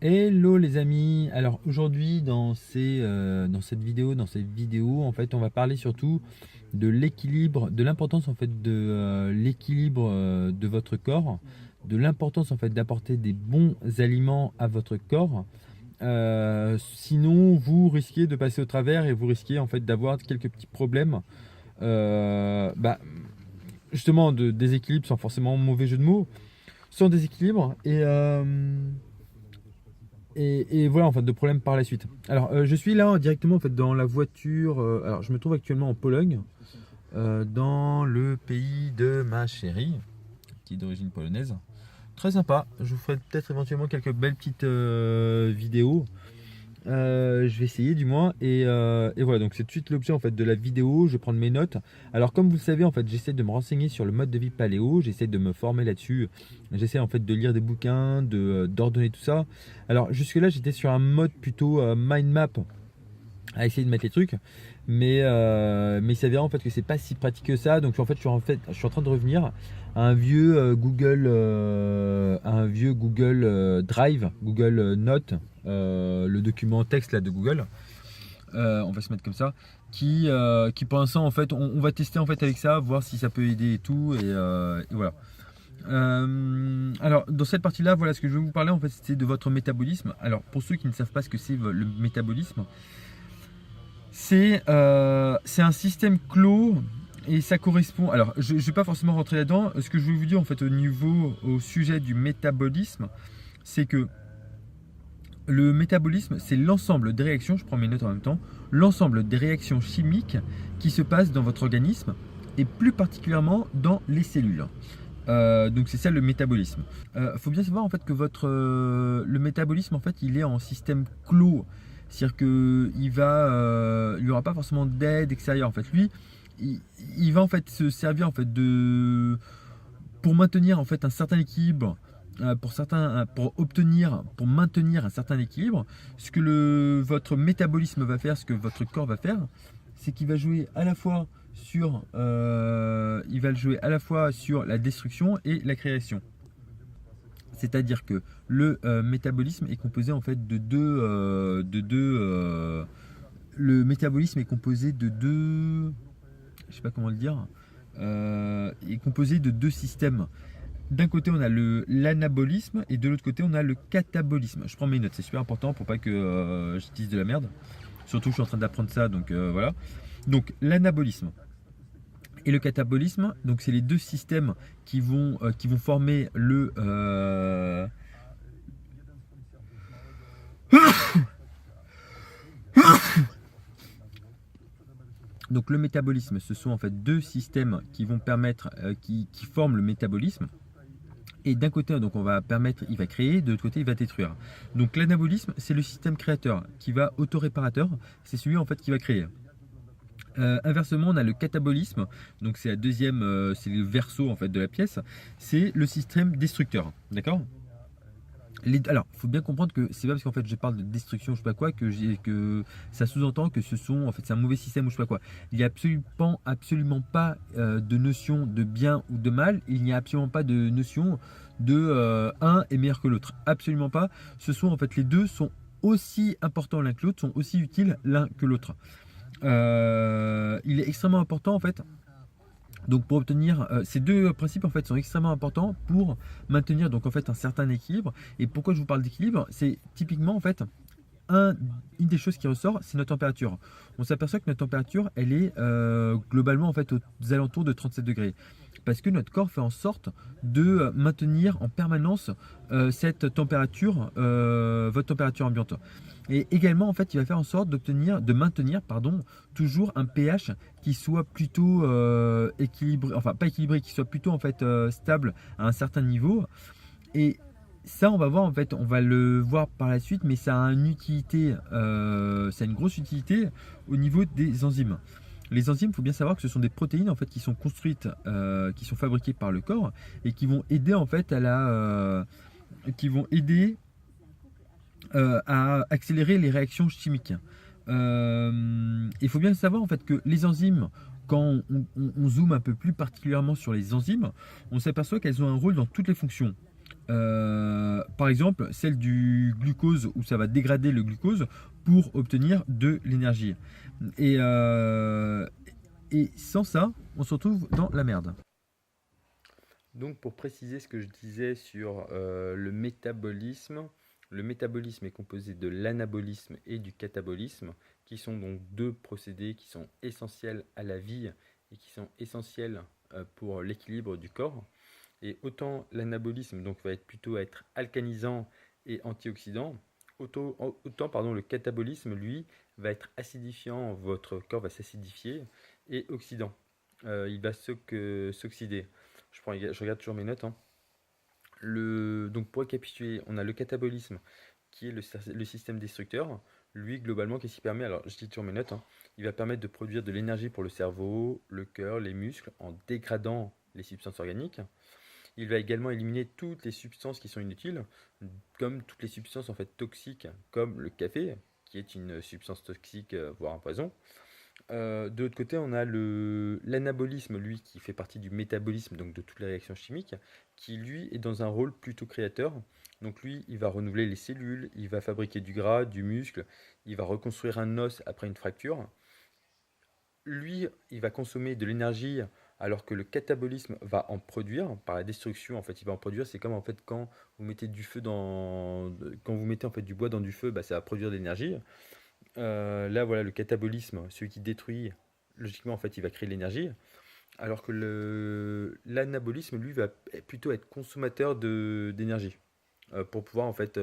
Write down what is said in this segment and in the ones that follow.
Hello les amis, alors aujourd'hui dans cette vidéo en fait on va parler surtout de l'équilibre, de l'importance en fait de l'équilibre de votre corps, de l'importance en fait d'apporter des bons aliments à votre corps. Sinon vous risquez de passer au travers et vous risquez en fait d'avoir quelques petits problèmes, bah, justement de déséquilibre sans forcément mauvais jeu de mots, sans déséquilibre et voilà en fait de problèmes par la suite. Alors je suis là directement en fait dans la voiture. Alors je me trouve actuellement en Pologne, dans le pays de ma chérie, qui est d'origine polonaise. Très sympa. Je vous ferai peut-être éventuellement quelques belles petites vidéos. Je vais essayer du moins et voilà, donc c'est tout de suite l'objet en fait de la vidéo. Je vais prendre mes notes. Alors comme vous le savez en fait, j'essaie de me renseigner sur le mode de vie paléo, j'essaie de me former là-dessus, j'essaie en fait de lire des bouquins, d'ordonner tout ça. Alors jusque là j'étais sur un mode plutôt mind map, à essayer de mettre les trucs, mais il s'avère en fait que c'est pas si pratique que ça. Donc en fait je suis en train de revenir à un vieux Google Drive, Google Notes, le document texte là de Google. On va se mettre comme ça, qui pour l'instant en fait on va tester en fait avec ça, voir si ça peut aider et tout, et voilà. Alors dans cette partie là, voilà ce que je vais vous parler en fait, c'est de votre métabolisme. Alors pour ceux qui ne savent pas ce que c'est le métabolisme, c'est un système clos et ça correspond. Alors, je ne vais pas forcément rentrer là-dedans. Ce que je vais vous dire en fait au sujet du métabolisme, c'est que le métabolisme, c'est l'ensemble des réactions, je prends mes notes en même temps, l'ensemble des réactions chimiques qui se passent dans votre organisme et plus particulièrement dans les cellules. Donc c'est ça le métabolisme. Faut bien savoir en fait que le métabolisme en fait il est en système clos, c'est-à-dire que il y aura pas forcément d'aide extérieure en fait. Lui, il va en fait se servir en fait pour maintenir en fait un certain équilibre, pour maintenir un certain équilibre. Ce que votre métabolisme va faire, ce que votre corps va faire, c'est qu'il va jouer à la fois sur la destruction et la création. C'est-à-dire que le métabolisme est composé en fait le métabolisme est composé de deux, je sais pas comment le dire, est composé de deux systèmes. D'un côté, on a l'anabolisme et de l'autre côté, on a le catabolisme. Je prends mes notes, c'est super important pour pas que je dise de la merde. Surtout, je suis en train d'apprendre ça, donc voilà. Donc, l'anabolisme et le catabolisme, donc c'est les deux systèmes qui vont former donc le métabolisme. Ce sont en fait deux systèmes qui vont permettre, qui forment le métabolisme. Et d'un côté, donc il va créer, de l'autre côté, il va détruire. Donc l'anabolisme, c'est le système créateur qui va autoréparateur, c'est celui en fait qui va créer. Inversement, on a le catabolisme, donc c'est c'est le verso en fait de la pièce, c'est le système destructeur, d'accord. Alors, il faut bien comprendre que c'est pas parce qu'en fait je parle de destruction, je sais pas quoi, que ça sous-entend que c'est un mauvais système ou je sais pas quoi. Il n'y a absolument pas de notion de bien ou de mal. Il n'y a absolument pas de notion de un est meilleur que l'autre. Absolument pas. Les deux sont aussi importants l'un que l'autre, sont aussi utiles l'un que l'autre. Il est extrêmement important en fait. Donc pour obtenir ces deux principes en fait sont extrêmement importants pour maintenir donc en fait un certain équilibre. Et pourquoi je vous parle d'équilibre, c'est typiquement en fait une des choses qui ressort, c'est notre température. On s'aperçoit que notre température, elle est globalement en fait aux alentours de 37 degrés. Parce que notre corps fait en sorte de maintenir en permanence cette température, votre température ambiante. Et également, en fait, il va faire en sorte de maintenir, toujours un pH qui soit plutôt équilibré, enfin pas équilibré, qui soit plutôt en fait stable à un certain niveau. Et ça, on va voir en fait, on va le voir par la suite, mais ça a une utilité, ça a une grosse utilité au niveau des enzymes. Les enzymes, il faut bien savoir que ce sont des protéines en fait qui sont construites, qui sont fabriquées par le corps et qui vont aider en fait à accélérer les réactions chimiques. Il faut bien savoir en fait que les enzymes, quand on zoome un peu plus particulièrement sur les enzymes, on s'aperçoit qu'elles ont un rôle dans toutes les fonctions. par exemple celle du glucose où ça va dégrader le glucose pour obtenir de l'énergie. Et, euh, et sans ça, on se retrouve dans la merde. Donc pour préciser ce que je disais sur le métabolisme est composé de l'anabolisme et du catabolisme, qui sont donc deux procédés qui sont essentiels à la vie et qui sont essentiels pour l'équilibre du corps. Et autant l'anabolisme donc va être plutôt être alcanisant et antioxydant, autant le catabolisme lui va être acidifiant, votre corps va s'acidifier et oxydant. Il va s'oxyder. Je regarde toujours mes notes, hein. Donc pour récapituler, on a le catabolisme qui est le système destructeur. Lui, globalement, qu'est-ce qu'il permet? Alors, je dis toujours mes notes, hein. Il va permettre de produire de l'énergie pour le cerveau, le cœur, les muscles, en dégradant les substances organiques. Il va également éliminer toutes les substances qui sont inutiles, comme toutes les substances en fait toxiques, comme le café, qui est une substance toxique, voire un poison. De l'autre côté, on a l'anabolisme, lui, qui fait partie du métabolisme, donc de toutes les réactions chimiques, qui lui est dans un rôle plutôt créateur. Donc lui, il va renouveler les cellules, il va fabriquer du gras, du muscle, il va reconstruire un os après une fracture. Lui, il va consommer de l'énergie alors que le catabolisme va en produire par la destruction. En fait, il va en produire. C'est comme en fait quand vous mettez du feu quand vous mettez en fait du bois dans du feu, bah, ça va produire de l'énergie. Là, voilà, le catabolisme, celui qui détruit, logiquement, en fait, il va créer de l'énergie. Alors que l'anabolisme, lui, va plutôt être consommateur d'énergie pour pouvoir, en fait,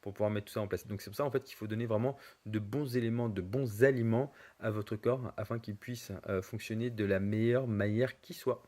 pour pouvoir mettre tout ça en place. Donc, c'est pour ça, en fait, qu'il faut donner vraiment de bons éléments, de bons aliments à votre corps afin qu'il puisse fonctionner de la meilleure manière qui soit.